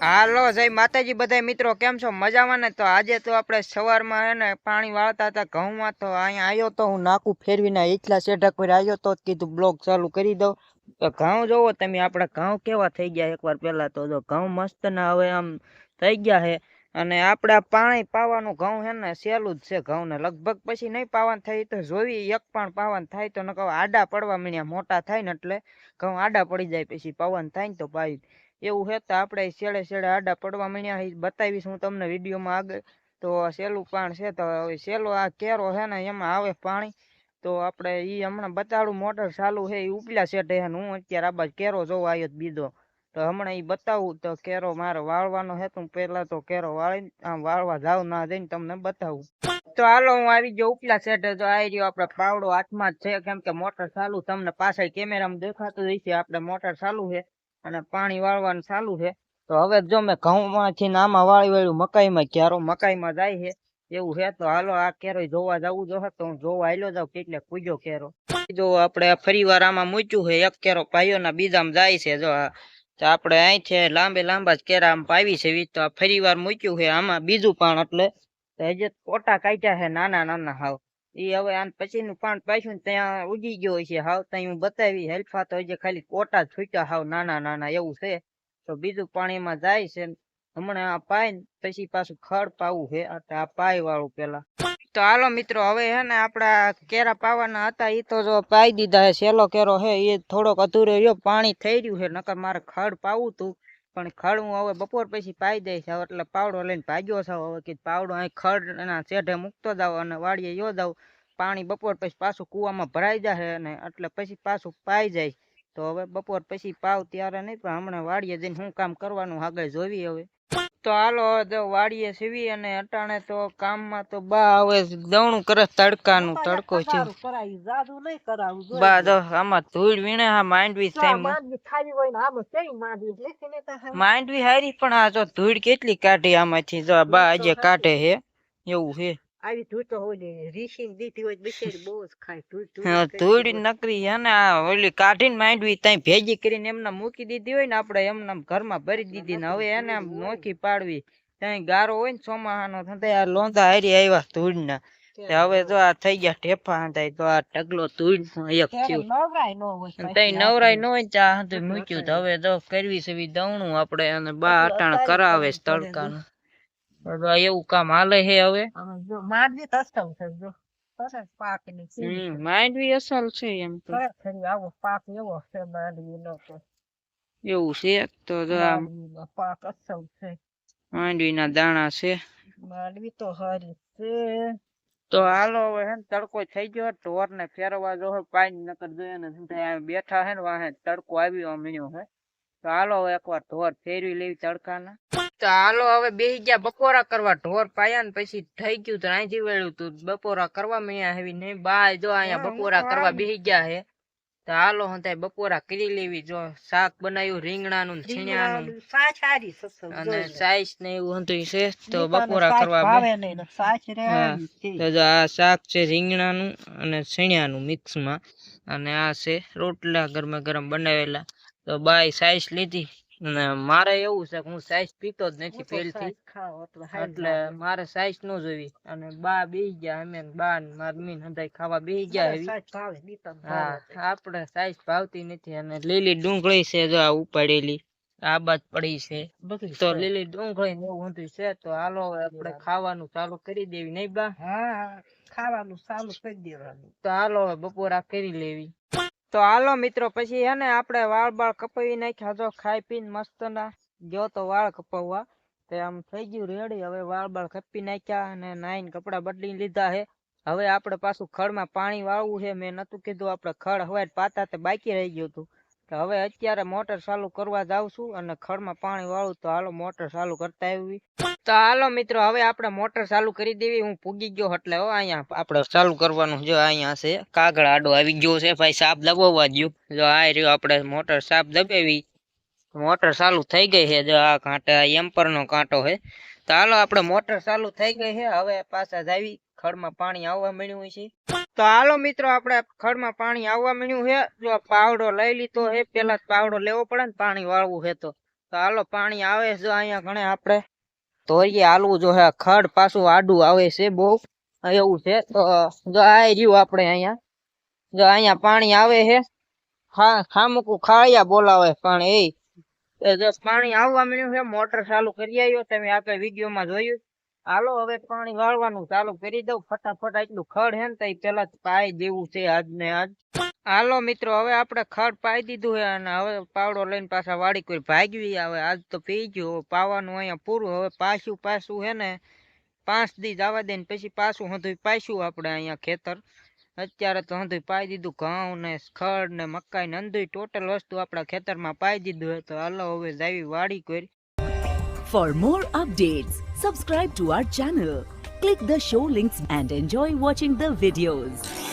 હાલો જય માતાજી બધા મિત્રો, કેમ છો? મજામાં ને? તો આજે તો આપણે સવારમાં હે ને પાણી વાળતા હતા ઘઉંમાં, તો અહીંયા આવ્યો તો હું નાકું ફેરવીને એટલા શેઢા પર આવ્યો તો કીધું બ્લોગ ચાલુ કરી દઉં. તો ઘઉં જોવો તમે, આપણા ઘઉં કેવા થઈ ગયા એકવાર પહેલા તો જો ઘઉં મસ્ત ના હવે આમ થઈ ગયા છે. અને આપણે આ પાણી પાવાનું ઘઉં છે ને સહેલું જ છે ઘઉં ને, લગભગ પછી નહીં પાવાનું થાય તો જોવી એક પણ પાવાનું થાય તો નકર આડા પડવા માંડ્યા, મોટા થાય ને એટલે ઘઉં આડા પડી જાય, પછી પાવાનું થાય ને તો પાવી એવું છે. તો આપણે શેડે શેડે આડા પડવા માંડ્યા બતાવીશ હું તમને વિડીયોમાં આગળ. તો સહેલું પાણ છે, તો હવે સહેલો આ કેરો છે ને એમાં આવે પાણી, તો આપણે ઈ હમણાં બતાડું. મોટર ચાલુ છે એ ઉપલા સેટે છે ને હું અત્યારે આ બાજુ કેરો જોવા આવ્યો બીજો, તો હમણાં ઈ બતાવું. તો કેરો મારે વાળવાનો છે, તો પહેલા તો કેરો વાળી આમ વાળવા જાવ ના જઈને તમને બતાવું. તો હાલો હું આવી ગયો ઉપલા સેટે. તો આવી રહ્યો આપણે પાવડો હાથમાં જ છે, કેમ કે મોટર ચાલુ તમને પાછળ કેમેરામાં દેખાતું હશે. આપણે મોટર ચાલુ છે અને પાણી વાળવાનું ચાલુ છે. તો હવે જો મેં ઘઉંમાંથી આમાં વાળી વાળ્યું મકાઈમાં, ક્યારો મકાઈમાં જાય છે એવું છે. તો હાલો આ કેરો જોવા જવું જો, તો હું જોવા આવેલો જાઉં કેટલે પૂજો કેરો. જો આપણે ફરી વાર આમાં મૂક્યું છે, એક કેરો પાયો ના બીજામાં જાય છે. જો તો આપણે અહીંથી લાંબા જ કેરા આમ પાવી છે, તો આ ફરી વાર મૂક્યું છે આમાં બીજું પાણ, એટલે હજી કોટા કાઢ્યા છે નાના નાના હાવ. એ હવે આન પછીનું પાણ પાછું ત્યાં ઉગી ગયો છે હાવ, ત્યાં હું બતાવી હેલ્ફા. તો હજી ખાલી કોટા જ છૂટ્યા હાવ નાના નાના એવું છે. તો બીજું પાણીમાં જાય છે. હમણાં આ પાય પછી પાછું ખડ પાવું છે, આ પાય વાળું પેલા. તો હાલો મિત્રો, હવે હે ને આપડા કેરા પાવાના હતા એ તો જો પાઈ દીધા છે. સેલો કેરો છે એ થોડોક અધૂરો રહ્યો, પાણી થઈ રહ્યું છે, નકર મારે ખડ પાવું તું, પણ ખડ હું હવે બપોર પછી પાઈ દઈશ. એટલે પાવડો લઈને ભાગ્યો છે. હવે કે પાવડો અહીં ખડ એના સેઢે મૂકતો જાવ અને વાડીએ યો જાવ. પાણી બપોર પછી પાછું કુવામાં ભરાઈ જાય અને એટલે પછી પાછું પાઈ જાય. તો હવે બપોર પછી પાવ ત્યારે નહીં, પણ હમણાં વાડીએ જઈને શું કામ કરવાનું આગળ જોવી હવે. તો હાલો હવે વાડીએ સીવી અને અટાણે તો કામમાં તો બા હવે દવણું કરે તડકાનું. તડકો છે બા, જો આમાં ધૂળ વીણે હા માંડવી માંડવી હારી, પણ આ જો ધૂળ કેટલી કાઢી આમાંથી. જો બા આજે કાઢે છે એવું છે. ધૂળ નકરી હે ને આ ઓલી કાઢીને માંડવી ત્યાં ભેગી કરીને એમને મૂકી દીધી હોય ને, આપણે એમને ઘરમાં ભરી દીધી ને હવે એને આમ નોખી પાડવી. ત્યાં ગારો હોય ને ચોમાહાનો, આ લોંધા હારી આવ્યા ધૂળ ના. હવે જો આ થઈ ગયા ઢેફા થાય. તો આ ઢગલો ધૂળ એક થયું, નવરાય ન હોય ત્યાં હતું મૂક્યું. તો હવે જો કરવી છે દવણું આપણે, અને બા અટાણ કરાવે તડકાનું. એવું કામ હાલે છે હવે. માંડવી અસલ છે એમ તો એવું છે. તો માંડવી ના દાણા છે. તો હાલો હવે હે તડકો થઈ ગયો, ઢોર ને ફેરવા જો પાણી નકર જોઈએ ને બેઠા હે ને વાહે તડકો આવ્યો મળ્યો હે. તો હાલો હવે એકવાર ઢોર ફેરવી લેવી તડકાના. તો હાલો હવે બેસી ગયા બપોરા કરવા. ઢોર પાયા ને પછી થઈ ગયું તો અહીંથી વેળ્યું તું બપોરા કરવા મળ્યા હેવી નહીં. બા જો અહીંયા બપોરા કરવા બેસી ગયા હે. તો હાલો હું બપોરા કરી લેવી. જો શાક બનાવ્યું રીંગણાનું છીણ્યાનું અને સાઈસ ને એવું હતું છે. તો બપોરા કરવા તો આ શાક છે રીંગણાનું અને છીણ્યાનું મિક્સમાં, અને આ છે રોટલા ગરમા ગરમ બનાવેલા. તો બાય સાઈસ લીધી. અને મારે એવું છે કે હું સાઈસ પીતો જ નથી પેલથી, એટલે મારે સાઈસ ન જોવી. અને બા બેસી ગયા, અમે બા મારી મીન હંધાઈ ખાવા બેસી ગયા. હા, આપણે સાઈસ ભાવતી નથી. અને લીલી ડુંગળી છે જો આ ઉપાડેલી આ બાદ પડી છે, તો લીલી ડુંગળી ને એવું બધું છે. તો હાલો આપણે ખાવાનું ચાલુ કરી દેવી નહીં બા? ખાવાનું ચાલુ કરી દેવાનું. તો હાલો બપોરા કરી લેવી. તો હાલો મિત્રો, પછી હે ને આપણે વાળ બાળ કપાવી નાખ્યા. જો ખાઈ પીને મસ્ત ના ગયો તો વાળ કપાવવા, તો આમ થઈ ગયું રેડી. હવે વાળ બાળ કપી નાખ્યા અને નાઈને કપડા બદલી લીધા છે. હવે આપણે પાછું ખડમાં પાણી વાળવું છે. મેં નતું કીધું આપણે ખડ હવાય પાતા તે બાકી રહી ગયું હતું. તો હવે અત્યારે મોટર ચાલુ કરવા જાઉં છું અને ખડમાં પાણી વાળું. તો હાલો મોટર ચાલુ કરતા આવી. તો હાલો મિત્રો, હવે આપણે મોટર ચાલુ કરી દેવી. હું પૂગી ગયો એટલે અહીંયા આપણે ચાલુ કરવાનું. જો અહીંયા છે કાગળ આડો આવી ગયો છે ભાઈ, સાપ દબાવવા ગયો. જો આ રહ્યો આપણે મોટર સાપ દબાવી, મોટર ચાલુ થઈ ગઈ છે. જો આ કાંટા એમ્પર નો કાંટો છે. તો હાલો આપણે મોટર ચાલુ થઈ ગઈ છે. હવે પાછા જાવી, ખડમાં પાણી આવવા મળ્યું છે. તો હાલો મિત્રો, આપણે ખડમાં પાણી આવવા મળ્યું છે. જો પાવડો લઈ લીધો છે, પેલા પાવડો લેવો પડે ને પાણી વાળવું છે. તો તો હાલો પાણી આવે છે અહીંયા ઘણે આપણે ધોરીએ હાલવું જો હે ખડ પાછું આડું આવે છે બહુ એવું છે તો જો આ રહ્યું આપણે અહીંયા જો અહીંયા પાણી આવે છે હા ખામુકું ખાળિયા બોલાવે પણ એ જો પાણી આવવા મળ્યું છે મોટર ચાલુ કરી આવ્યો તમે આપણે વિડીયોમાં જોયું હાલો હવે પાણી વાળવાનું ચાલુ કરી દઉં ફટાફટ એટલું ખડ હે ને તો પેલા પાઈ દેવું છે આજ ને આજ હાલો મિત્રો હવે આપણે ખડ પાઈ દીધું છે અને હવે પાવડો લઈને પાછા વાડી કોઈ ભાગવી આવે આજ તો પી ગયું પાવાનું અહીંયા પૂરું હવે પાછું હે ને 5 દી જવા દે ને પછી પાછું હંધુય પાછું આપણે અહીંયા ખેતર અત્યારે તો હંધુય પાઈ દીધું ઘઉં ને ખડ ને મકાઈ ને હંધુય ટોટલ વસ્તુ આપણા ખેતરમાં પાઈ દીધું હોય તો હાલો હવે જાવી વાડી કરી. For more updates, subscribe to our channel, click the show links and enjoy watching the videos.